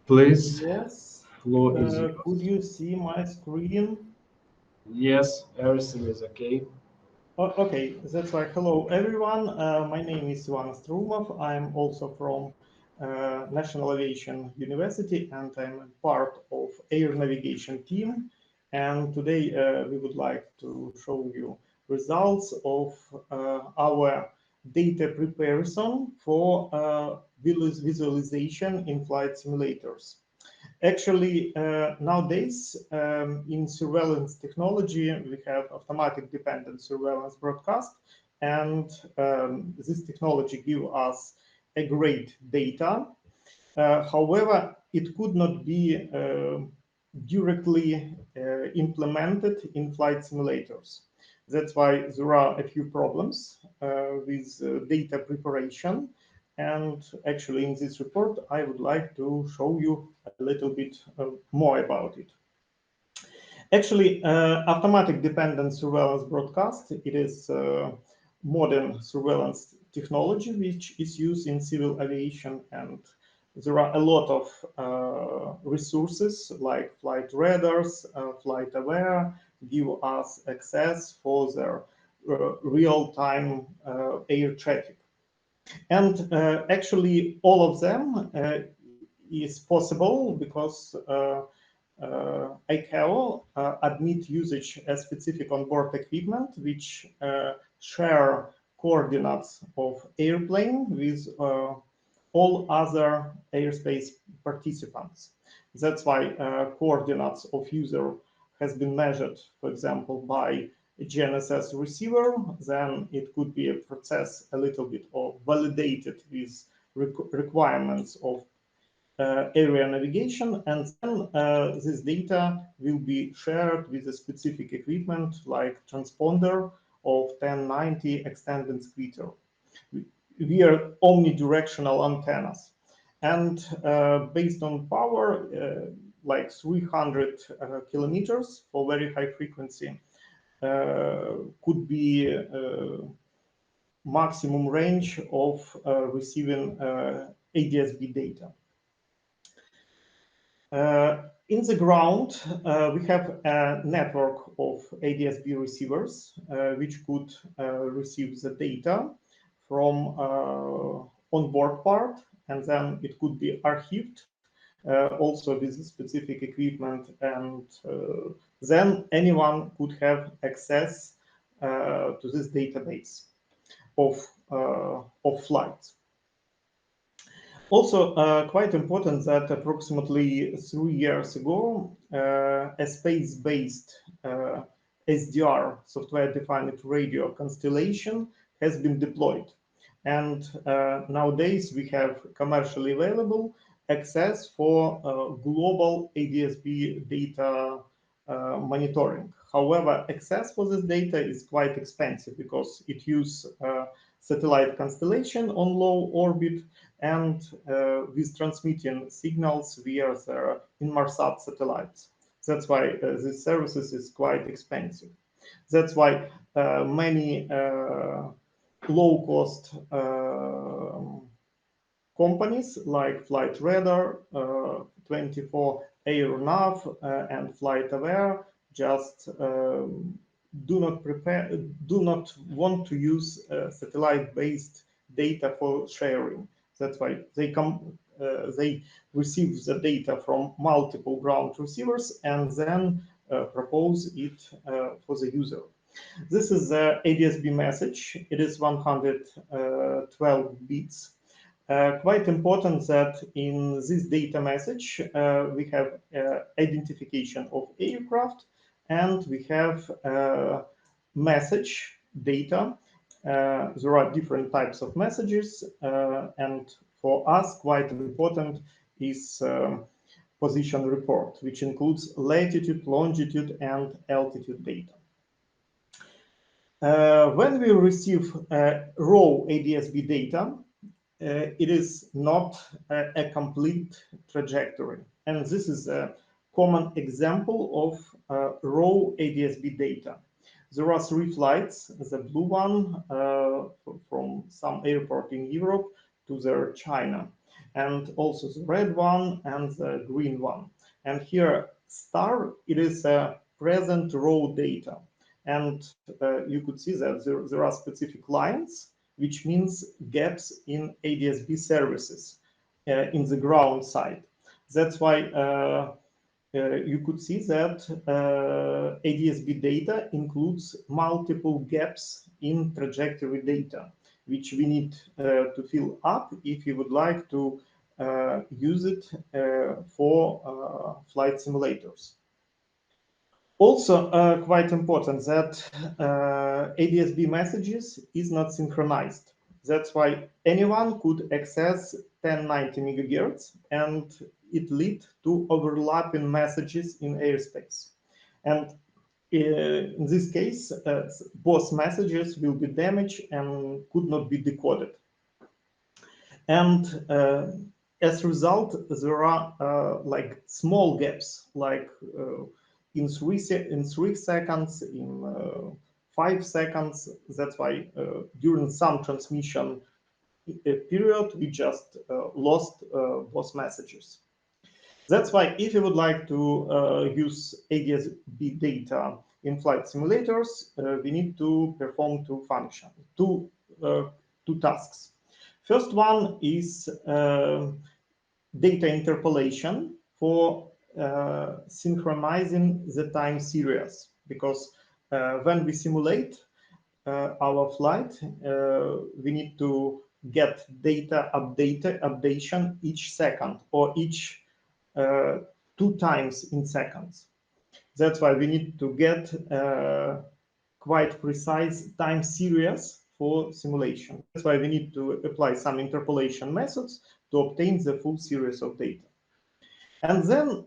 Please, Yes. floor is yours. Could you see my screen? Yes, everything is okay. Okay, that's right. Hello, everyone. My name is Ivan Strumov. I'm also from National Aviation University, and I'm part of air navigation team. And today we would like to show you results of our data preparation for visualization in flight simulators. Actually, nowadays, in surveillance technology, we have automatic dependent surveillance broadcast, and this technology gives us a great data. However, it could not be directly implemented in flight simulators. That's why there are a few problems with data preparation. And actually, in this report, I would like to show you a little bit more about it. Actually, automatic dependent surveillance broadcast, it is modern surveillance technology which is used in civil aviation, and there are a lot of resources like flight radars, flight aware, give us access for their real-time air traffic. And actually, all of them is possible because ICAO admit usage as specific onboard equipment which share coordinates of airplane with all other airspace participants. That's why coordinates of user has been measured, for example, by a GNSS receiver. Then it could be a process a little bit of validated with requirements of area navigation, and then this data will be shared with a specific equipment like transponder of 1090 extended splitter. We are omnidirectional antennas, and based on power, like 300 kilometers for very high frequency could be maximum range of receiving ADS-B data. In the ground, we have a network of ADS-B receivers which could receive the data from onboard part, and then it could be archived also with specific equipment, and then anyone could have access to this database of flights. Also, quite important that approximately 3 years ago, a space-based SDR, software-defined radio constellation, has been deployed. And nowadays, we have commercially available access for global ADS-B data monitoring. However, access for this data is quite expensive because it uses satellite constellation on low orbit and with transmitting signals via the Inmarsat satellites. That's why this services is quite expensive. That's why many low-cost companies like Flight Radar, 24 AirNav, and Flight Aware just do not want to use satellite-based data for sharing. That's why they receive the data from multiple ground receivers and then propose it for the user. This is the ADS-B message. It is 112 bits. Quite important that in this data message we have identification of aircraft, and we have message data. There are different types of messages, and for us quite important is position report, which includes latitude, longitude, and altitude data. When we receive raw ADS-B data, it is not a complete trajectory. And this is a common example of raw ADS-B data. There are 3 flights, the blue one from some airport in Europe to China. and also the red one and the green one. And here star, it is a present raw data. And you could see that there are specific lines, which means gaps in ADSB services in the ground side. That's why you could see that ADSB data includes multiple gaps in trajectory data, which we need to fill up if you would like to use it for flight simulators. Also, quite important that ADSB messages is not synchronized. That's why anyone could access 1090 megahertz, and it lead to overlapping messages in airspace. And in this case, both messages will be damaged and could not be decoded. And as a result, there are like small gaps, like in 3 seconds, in 5 seconds. That's why during some transmission period, we just lost both messages. That's why if you would like to use ADSB data in flight simulators, we need to perform two tasks. First one is data interpolation for synchronizing the time series, because when we simulate our flight, we need to get data updation each second, or each 2 times in seconds. That's why we need to get quite precise time series for simulation. That's why we need to apply some interpolation methods to obtain the full series of data. And then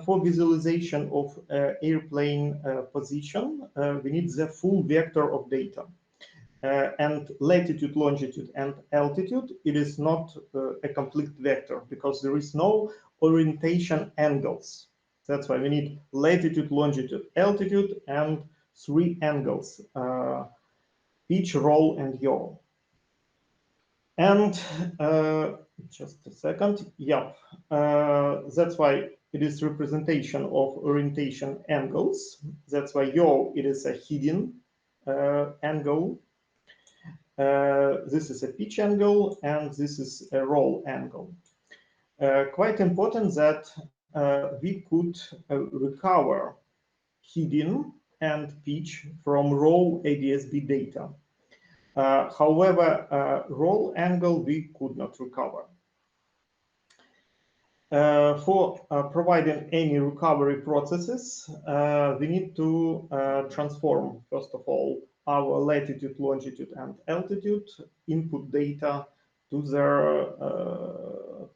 for visualization of airplane position, we need the full vector of data. And latitude, longitude, and altitude, it is not a complete vector because there is no orientation angles. That's why we need latitude, longitude, altitude, and 3 angles, pitch, roll, and yaw. And just a second, yeah, that's why it is representation of orientation angles. That's why yaw, it is a hidden angle. This is a pitch angle, and this is a roll angle. Quite important that we could recover hidden and pitch from raw ADSB data. However, roll angle we could not recover. For providing any recovery processes, we need to transform, first of all, our latitude, longitude, and altitude input data to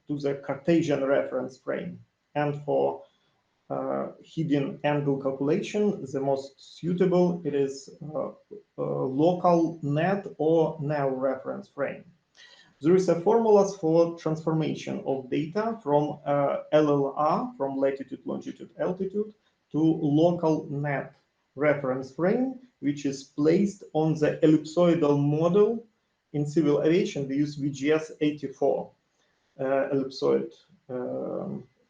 the Cartesian reference frame. And for hidden angle calculation, the most suitable it is local net or NEL reference frame. There is a formula for transformation of data from LLR, from latitude, longitude, altitude, to local net reference frame, which is placed on the ellipsoidal model. In civil aviation, we use VGS 84 ellipsoid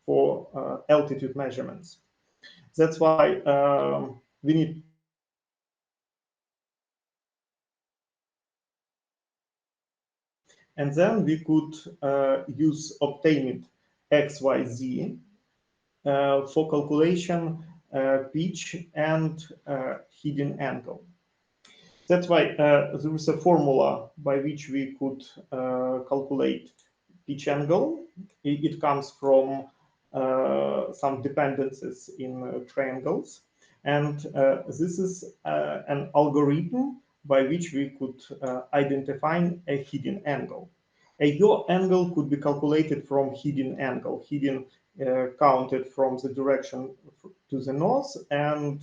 for altitude measurements. That's why we need and then we could use obtained XYZ for calculation pitch and hidden angle. That's why there is a formula by which we could calculate pitch angle. It comes from some dependencies in triangles. And this is an algorithm by which we could identify a hidden angle. A yaw angle could be calculated from hidden angle. Hidden counted from the direction to the north, and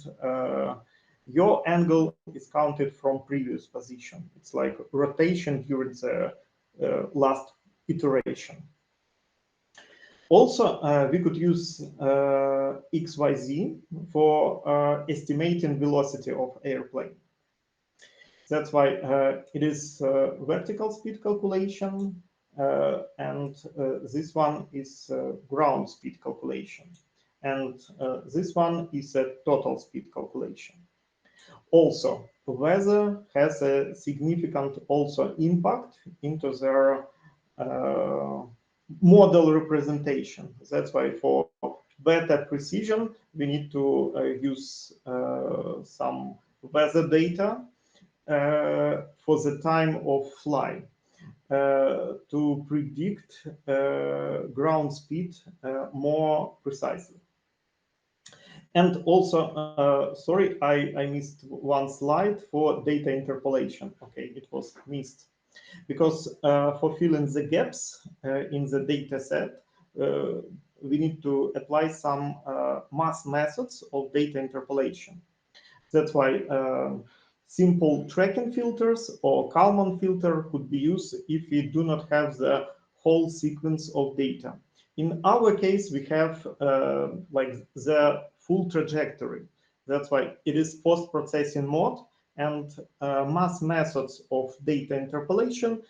yaw angle is counted from previous position. It's like rotation during the last iteration. Also, we could use XYZ for estimating velocity of airplane. That's why it is vertical speed calculation, and this one is ground speed calculation, and this one is a total speed calculation. Also, weather has a significant also impact into their model representation. That's why for better precision, we need to use some weather data for the time of flight to predict ground speed more precisely. And also, sorry, I missed one slide for data interpolation. Okay, it was missed. Because for filling the gaps in the data set, we need to apply some mass methods of data interpolation. That's why simple tracking filters or Kalman filter could be used if we do not have the whole sequence of data. In our case, we have like the full trajectory. That's why it is post-processing mode, and mass methods of data interpolation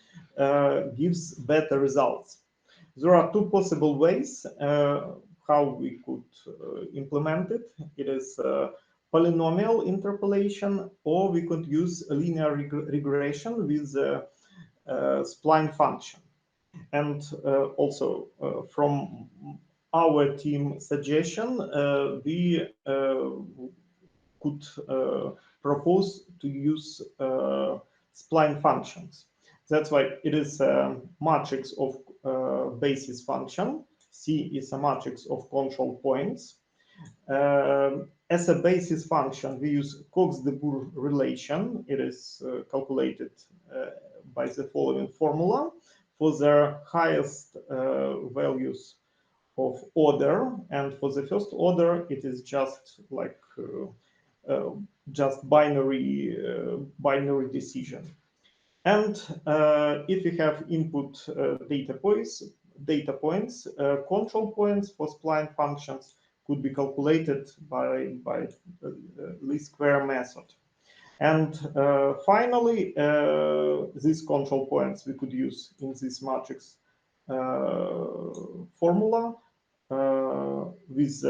gives better results. There are two possible ways how we could implement it. It is polynomial interpolation, or we could use a linear regression with a spline function. And also from our team suggestion, we could propose to use spline functions. That's why it is a matrix of basis function. C is a matrix of control points. As a basis function, we use Cox-de-Boer relation. It is calculated by the following formula. For the highest values of order, and for the first order, it is just like just binary decision. And if we have input data points, control points for spline functions could be calculated by least square method. And finally, these control points we could use in this matrix formula with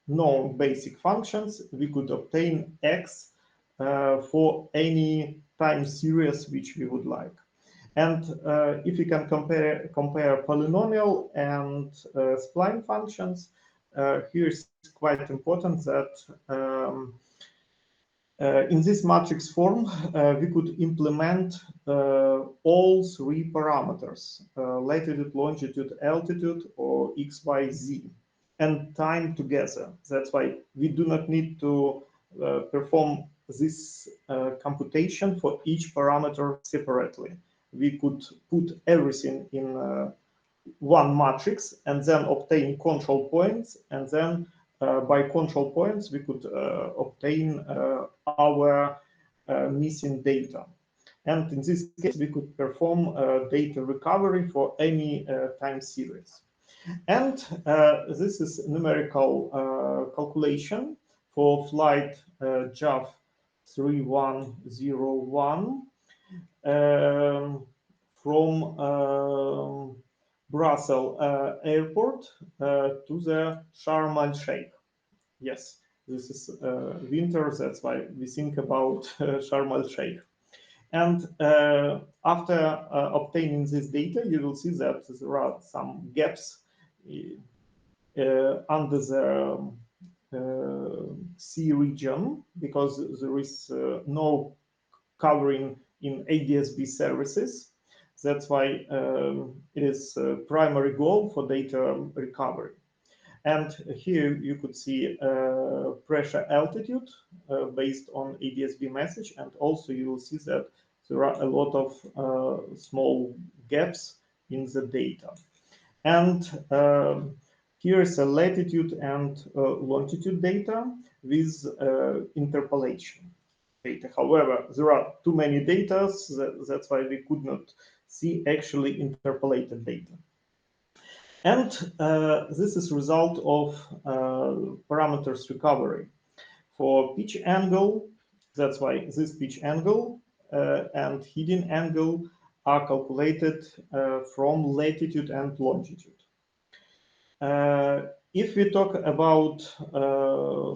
known basic functions. We could obtain x for any time series which we would like. And if you can compare polynomial and spline functions, here is quite important that in this matrix form, we could implement all three parameters, latitude, longitude, altitude, or x, y, z, and time together. That's why we do not need to perform this computation for each parameter separately. We could put everything in one matrix and then obtain control points, and then by control points we could obtain our missing data. And in this case, we could perform data recovery for any time series. And this is numerical calculation for flight JAV 3101 from Brussels airport to the Sharm el-Sheikh. Yes, this is winter, that's why we think about Sharm el-Sheikh. And after obtaining this data, you will see that there are some gaps under the sea region, because there is no covering in ADSB services. That's why it is a primary goal for data recovery. And here you could see pressure altitude based on ADSB message, and also you will see that there are a lot of small gaps in the data. And here is a latitude and longitude data with interpolation data. However, there are too many data, that's why we could not see actually interpolated data. And this is result of parameters recovery. For pitch angle, that's why this pitch angle and hidden angle are calculated from latitude and longitude. If we talk about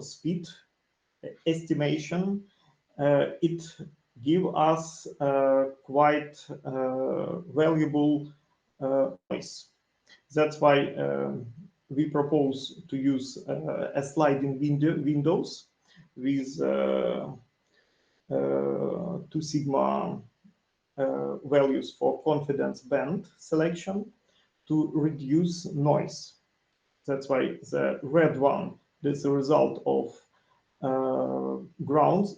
speed estimation, it gives us quite valuable noise. That's why we propose to use a sliding windows with 2 sigma values for confidence band selection to reduce noise. That's why the red one is a result of ground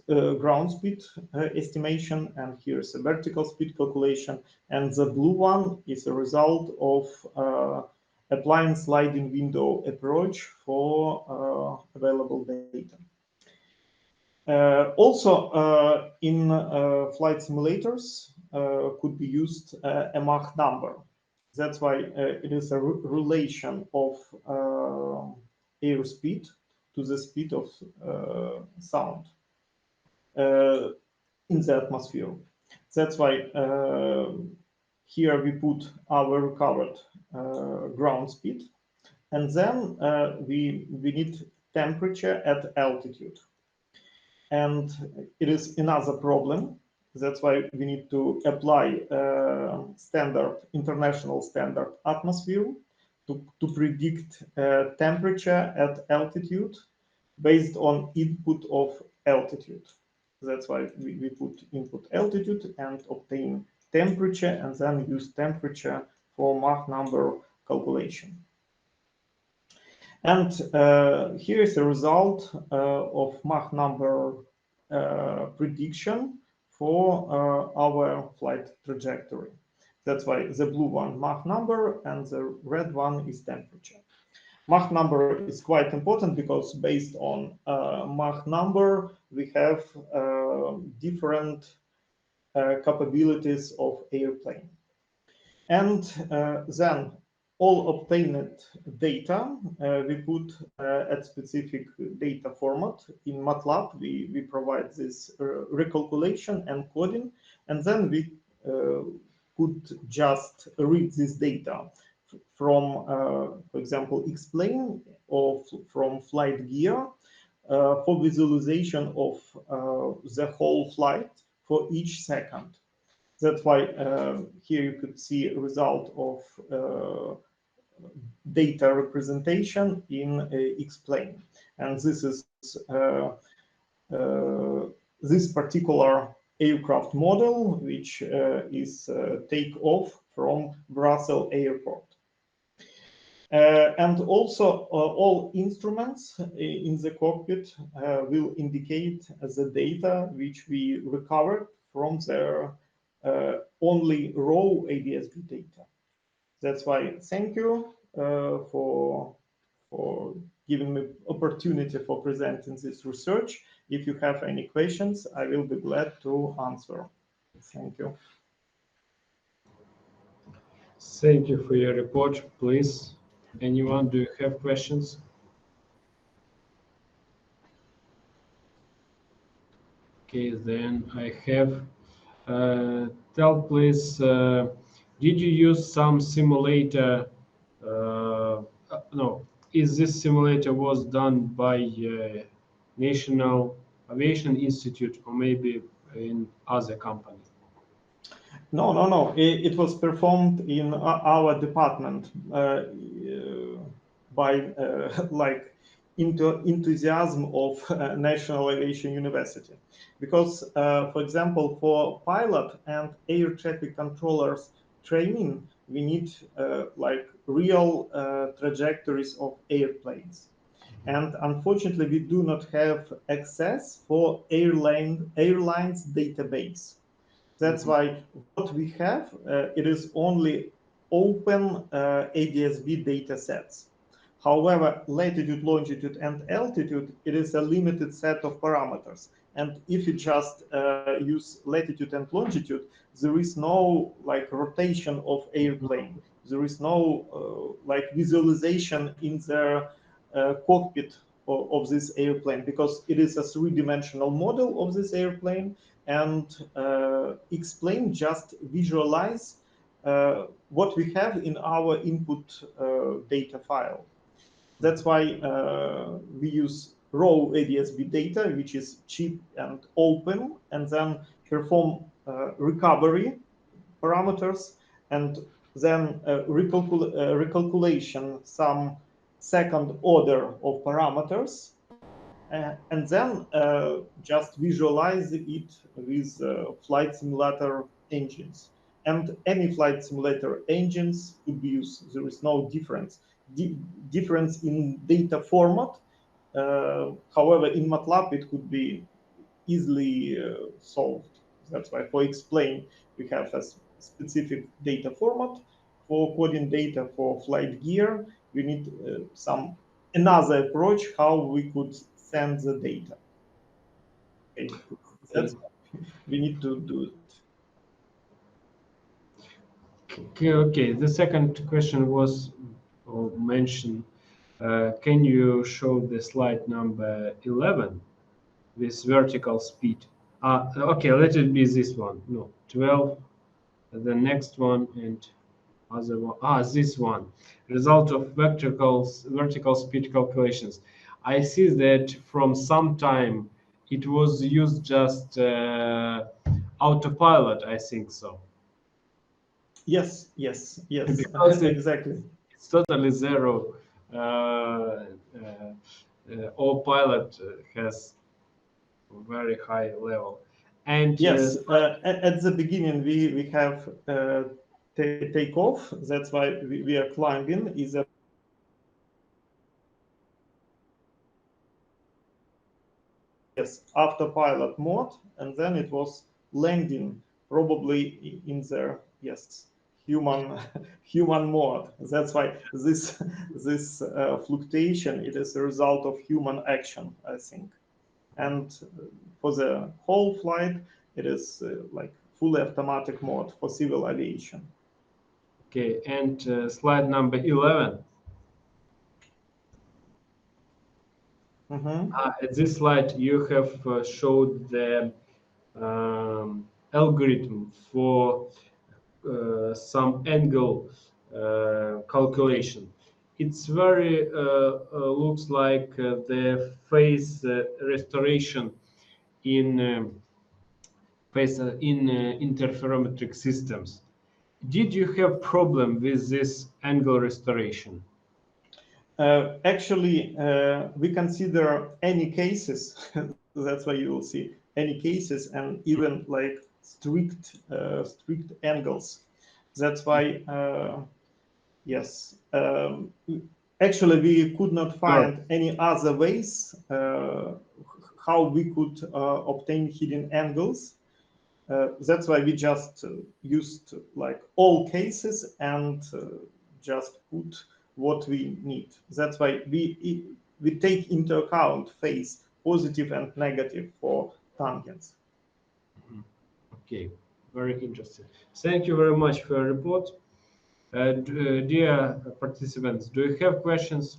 speed estimation, and here's a vertical speed calculation, and the blue one is a result of applying sliding window approach for available data. Also, in flight simulators could be used a Mach number. That's why it is a relation of airspeed to the speed of sound in the atmosphere. That's why here we put our recovered ground speed, and then we need temperature at altitude. And it is another problem. That's why we need to apply international standard atmosphere to predict temperature at altitude based on input of altitude. That's why we put input altitude and obtain temperature, and then use temperature for Mach number calculation. And here is the result of Mach number prediction for our flight trajectory. That's why the blue one Mach number and the red one is temperature. Mach number is quite important because based on Mach number we have different capabilities of airplane. And then all obtained data we put at specific data format. In MATLAB, we provide this recalculation and coding, and then we could just read this data from, for example, explain or from flight gear for visualization of the whole flight for each second. That's why here you could see a result of data representation in explain, and this is this particular aircraft model, which is take off from Brussels airport. And also all instruments in the cockpit will indicate the data which we recovered from their only raw ADS-B data. That's why thank you for giving me opportunity for presenting this research. If you have any questions, I will be glad to answer. Thank you. Thank you for your report. Please, anyone, do you have questions? Okay, then I have. Tell please, did you use some simulator? No, is this simulator was done by National Aviation Institute or maybe in other company? No. It was performed in our department by like enthusiasm of National Aviation University, because, for example, for pilot and air traffic controllers training, we need like real trajectories of airplanes. And unfortunately, we do not have access for airlines database. That's why what we have, it is only open ADS-B data sets. However, latitude, longitude, and altitude, it is a limited set of parameters. And if you just use latitude and longitude, there is no like rotation of airplane. There is no like visualization in the cockpit of this airplane, because it is a three-dimensional model of this airplane, and explain, just visualize what we have in our input data file. That's why we use raw ADSB data, which is cheap and open, and then perform recovery parameters, and then recalculation some second order of parameters, and then just visualize it with flight simulator engines. And any flight simulator engines could be used. There is no difference. Difference in data format. However, in MATLAB, it could be easily solved. That's why for explain, we have a specific data format. For coding data for flight gear, we need some another approach how we could send the data. Okay. That's we need to do it. Okay. The second question was mentioned. Can you show the slide number 11 with vertical speed? Okay, let it be this one. No, 12. The next one and other one. This one. Result of vertical speed calculations. I see that from some time it was used just autopilot. I think so. Yes. Because exactly. It's totally zero. Autopilot has very high level. And yes, at the beginning we have takeoff. That's why we are climbing. Is a autopilot mode, and then it was landing probably in the human mode. That's why this fluctuation, it is a result of human action, I think. And for the whole flight, it is like fully automatic mode for civil aviation. Okay, and slide number 11. At this slide, you have showed the algorithm for some angle calculation. It's very looks like the phase restoration in interferometric systems. Did you have problem with this angle restoration? Actually, we consider any cases. That's why you will see any cases, and even like strict angles. That's why yes. Actually, we could not find any other ways how we could obtain hidden angles. That's why we just used like all cases and just put what we need. That's why we take into account phase positive and negative for tangents. Okay, very interesting. Thank you very much for your report. Dear participants, do you have questions?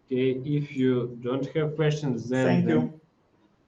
Okay, if you don't have questions, then Thank you.